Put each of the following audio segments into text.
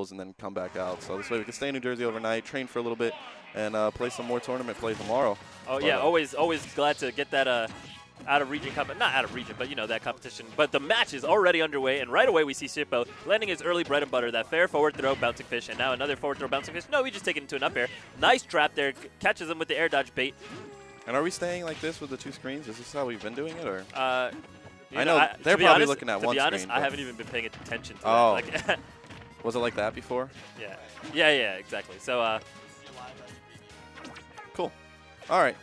combos and then come back out. So this way we can stay in New Jersey overnight, train for a little bit, and play some more tournament play tomorrow. Oh, yeah, always glad to get that out of region, not out of region, but you know, that competition. But the match is already underway, and right away we see Shippo landing his early bread and butter, that fair forward throw, bouncing fish, and now another forward throw, bouncing fish. No, he just taken into an up air. Nice trap there, catches him with the air dodge bait. And are we staying like this with the 2 screens? Is this how we've been doing it, or? I know they're probably looking at one screen. To be honest, I haven't even been paying attention to that. Like, was it like that before? Yeah, exactly. So, cool. All right.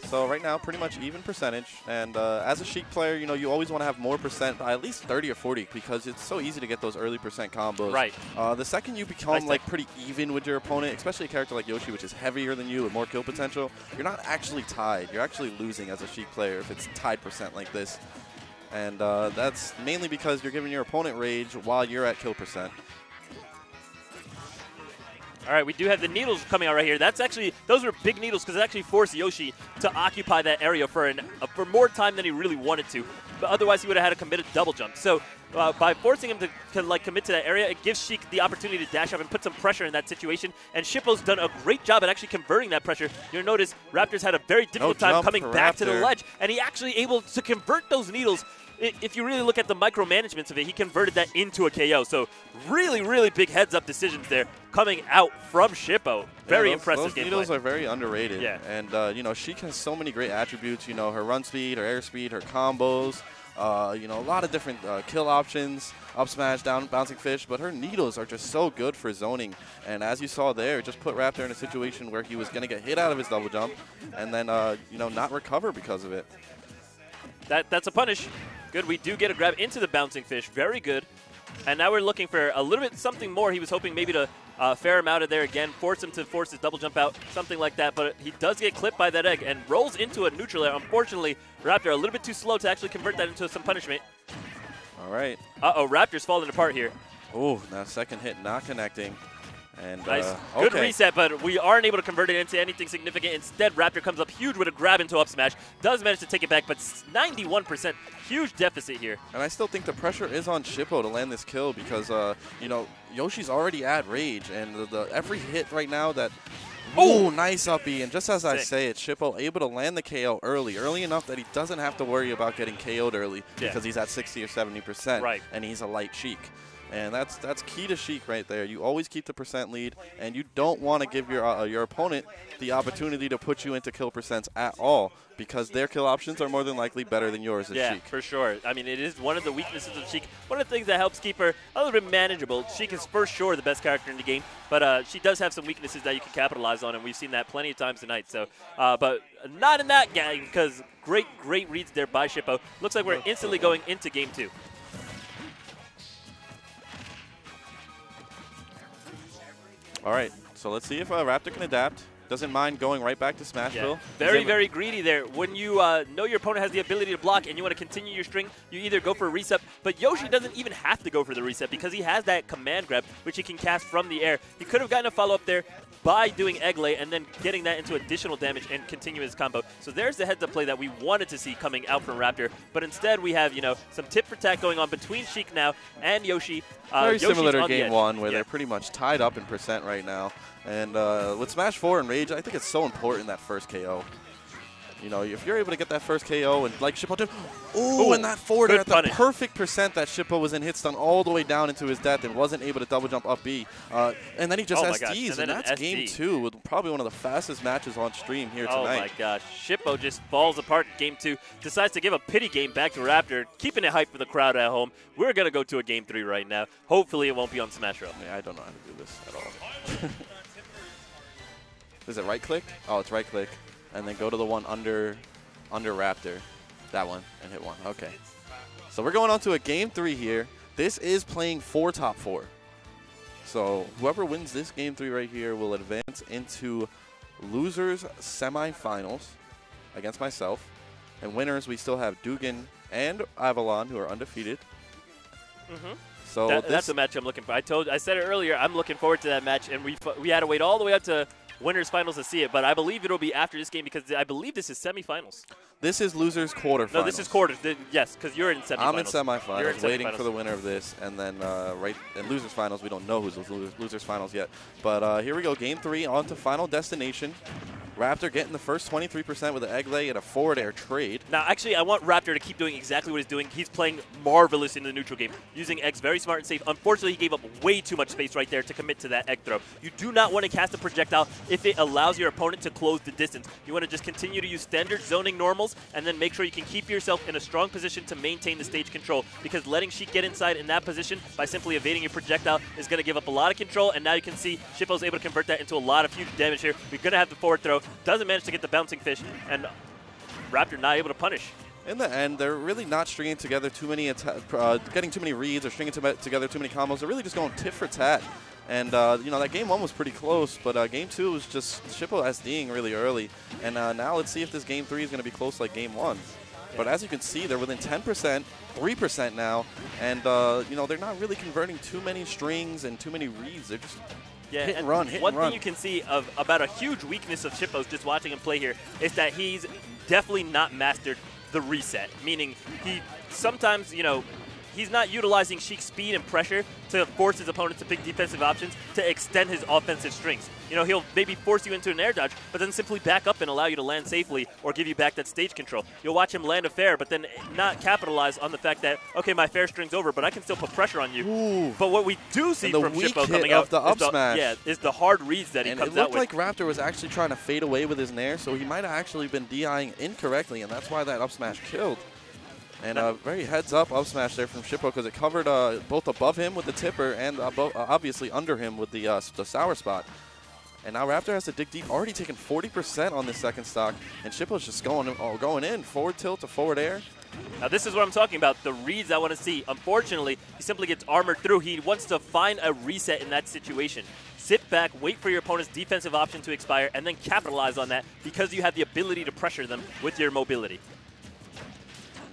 So right now, pretty much even percentage. And as a Sheik player, you know, you always want to have more percent, at least 30 or 40, because it's so easy to get those early percent combos. Right. The second you become like pretty even with your opponent, especially a character like Yoshi, which is heavier than you with more kill potential, you're not actually tied. You're actually losing as a Sheik player if it's tied percent like this. And that's mainly because you're giving your opponent rage while you're at kill percent. All right, we do have the needles coming out right here. That's actually, those were big needles because it actually forced Yoshi to occupy that area for more time than he really wanted to. But otherwise, he would have had to commit a double jump. So by forcing him to like commit to that area, it gives Sheik the opportunity to dash up and put some pressure in that situation. And Shippo's done a great job at actually converting that pressure. You'll notice Raptor's had a very difficult time coming back to the ledge, and he actually able to convert those needles. If you really look at the micromanagements of it, he converted that into a KO. So really, really big heads-up decisions there coming out from Shippo. Very impressive gameplay. Those needles are very underrated. Yeah. And, you know, Sheik has so many great attributes. You know, her run speed, her air speed, her combos. You know, a lot of different kill options, up smash, down bouncing fish. But her needles are just so good for zoning. And as you saw there, just put Raptor in a situation where he was going to get hit out of his double jump and then, you know, not recover because of it. That's a punish. Good, we do get a grab into the bouncing fish. Very good. And now we're looking for a little bit something more. He was hoping maybe to fair him out of there again, force him to force his double jump out, something like that. But he does get clipped by that egg and rolls into a neutral air. Unfortunately, Raptor a little bit too slow to actually convert that into some punishment. All right. Uh-oh, Raptor's falling apart here. Oh, now second hit not connecting. And, nice. Good reset, but we aren't able to convert it into anything significant. Instead, Raptor comes up huge with a grab into up smash. Does manage to take it back, but 91%. Huge deficit here. And I still think the pressure is on Shippo to land this kill because, you know, Yoshi's already at rage. And every hit right now that... Oh, nice up B. And just as I say it, Shippo able to land the KO early enough that he doesn't have to worry about getting KO'd early because he's at 60 or 70%. Right. And he's a light Sheik. And that's key to Sheik right there. You always keep the percent lead, and you don't want to give your opponent the opportunity to put you into kill percents at all because their kill options are more than likely better than yours as Sheik. Yeah, for sure. I mean, it is one of the weaknesses of Sheik. One of the things that helps keep her a little bit manageable. Sheik is for sure the best character in the game, but she does have some weaknesses that you can capitalize on, and we've seen that plenty of times tonight. So, but not in that game because great reads there by Shippo. Looks like we're instantly going into game 2. All right, so let's see if Raptor can adapt. Doesn't mind going right back to Smashville. Yeah. Very greedy there. When you know your opponent has the ability to block and you want to continue your string, you either go for a reset, but Yoshi doesn't even have to go for the reset because he has that command grab, which he can cast from the air. He could have gotten a follow-up there by doing egg lay and then getting that into additional damage and continue his combo. So there's the heads-up play that we wanted to see coming out from Raptor, but instead we have, you know, some tit for tat going on between Sheik now and Yoshi. Very similar to game 1 where they're pretty much tied up in percent right now. And with Smash 4 and Rage, I think it's so important that first KO. You know, if you're able to get that first KO and like Shippo did, ooh, and that forward at the perfect percent that Shippo was in hit stun all the way down into his death and wasn't able to double jump up B. And then he just SDs, and that's game 2 with probably one of the fastest matches on stream here tonight. Oh my gosh, Shippo just falls apart in game 2, decides to give a pity game back to Raptor, keeping it hype for the crowd at home. We're going to go to a game 3 right now. Hopefully it won't be on Smash Row. Yeah, I don't know how to do this at all. Is it right click? Oh, it's right click. And then go to the one under Raptor. That one, and hit 1. Okay. So we're going on to a game 3 here. This is playing for top 4. So whoever wins this game 3 right here will advance into losers semifinals against myself. And winners, we still have Dugan and Avalon, who are undefeated. Mm-hmm. So that's a match I'm looking for. I said it earlier. I'm looking forward to that match, and we had to wait all the way up to winners finals to see it, but I believe it'll be after this game because I believe this is semifinals. This is losers quarterfinals. No, this is quarters. Yes, because you're in semifinals. I'm in semifinals, You're in waiting semifinals. for the winner of this, and then right in losers finals, we don't know who's losers finals yet. But here we go, game 3, on to final destination. Raptor getting the first 23% with an egg lay and a forward air trade. Now, actually, I want Raptor to keep doing exactly what he's doing. He's playing marvelous in the neutral game, using eggs very smart and safe. Unfortunately, he gave up way too much space right there to commit to that egg throw. You do not want to cast a projectile if it allows your opponent to close the distance. You want to just continue to use standard zoning normals and then make sure you can keep yourself in a strong position to maintain the stage control, because letting Sheik get inside in that position by simply evading your projectile is going to give up a lot of control, and now you can see Shippo's able to convert that into a lot of huge damage here. We're going to have the forward throw. Doesn't manage to get the bouncing fish, and Raptor not able to punish. In the end, they're really not stringing together too many, getting too many reads or stringing together too many combos. They're really just going tit for tat. And, you know, that game 1 was pretty close, but game 2 was just Shippo SDing really early. And now let's see if this game 3 is going to be close like game 1. But as you can see, they're within 10%, 3% now. And, you know, they're not really converting too many strings and too many reads. They're just hit and run, hit and run. One thing you can see about a huge weakness of Shippo's just watching him play here is that he's definitely not mastered the reset, meaning he sometimes, you know, he's not utilizing Sheik's speed and pressure to force his opponent to pick defensive options to extend his offensive strings. You know, he'll maybe force you into an air dodge, but then simply back up and allow you to land safely or give you back that stage control. You'll watch him land a fair, but then not capitalize on the fact that, okay, my fair string's over, but I can still put pressure on you. Ooh. But what we do see from Shippo coming out out the up smash. is the hard reads that he comes out with. It looked like Raptor was actually trying to fade away with his nair, so he might have actually been DIing incorrectly, and that's why that up smash killed. And very heads-up up smash there from Shippo because it covered both above him with the tipper and obviously under him with the sour spot. And now Raptor has to dig deep, already taken 40% on this second stock, and Shippo's just going in, forward tilt to forward air. Now this is what I'm talking about, the reads I want to see. Unfortunately, he simply gets armored through. He wants to find a reset in that situation. Sit back, wait for your opponent's defensive option to expire, and then capitalize on that because you have the ability to pressure them with your mobility.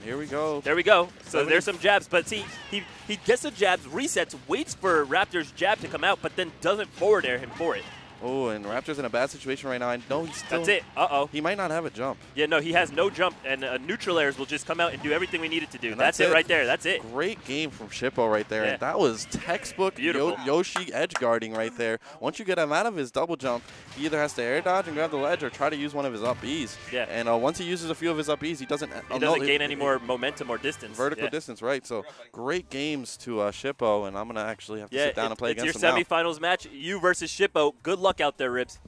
Here we go. There we go. So there's some jabs, but see, he gets the jabs, resets, waits for Raptor's jab to come out, but then doesn't forward air him for it. Oh, and Raptor's in a bad situation right now. I know he's still... That's it. Uh-oh. He might not have a jump. Yeah, no, he has no jump, and neutral airs will just come out and do everything we need it to do. That's it right there. That's it. Great game from Shippo right there. Yeah. And that was textbook Yoshi edge guarding right there. Once you get him out of his double jump, he either has to air dodge and grab the ledge or try to use one of his up Bs. Yeah. And once he uses a few of his up Bs, he doesn't gain any more momentum or distance. Vertical distance, right. So great games to Shippo, and I'm going to actually have to sit down and play against him now. It's your semifinals match, you versus Shippo. Good luck out there, Ribs.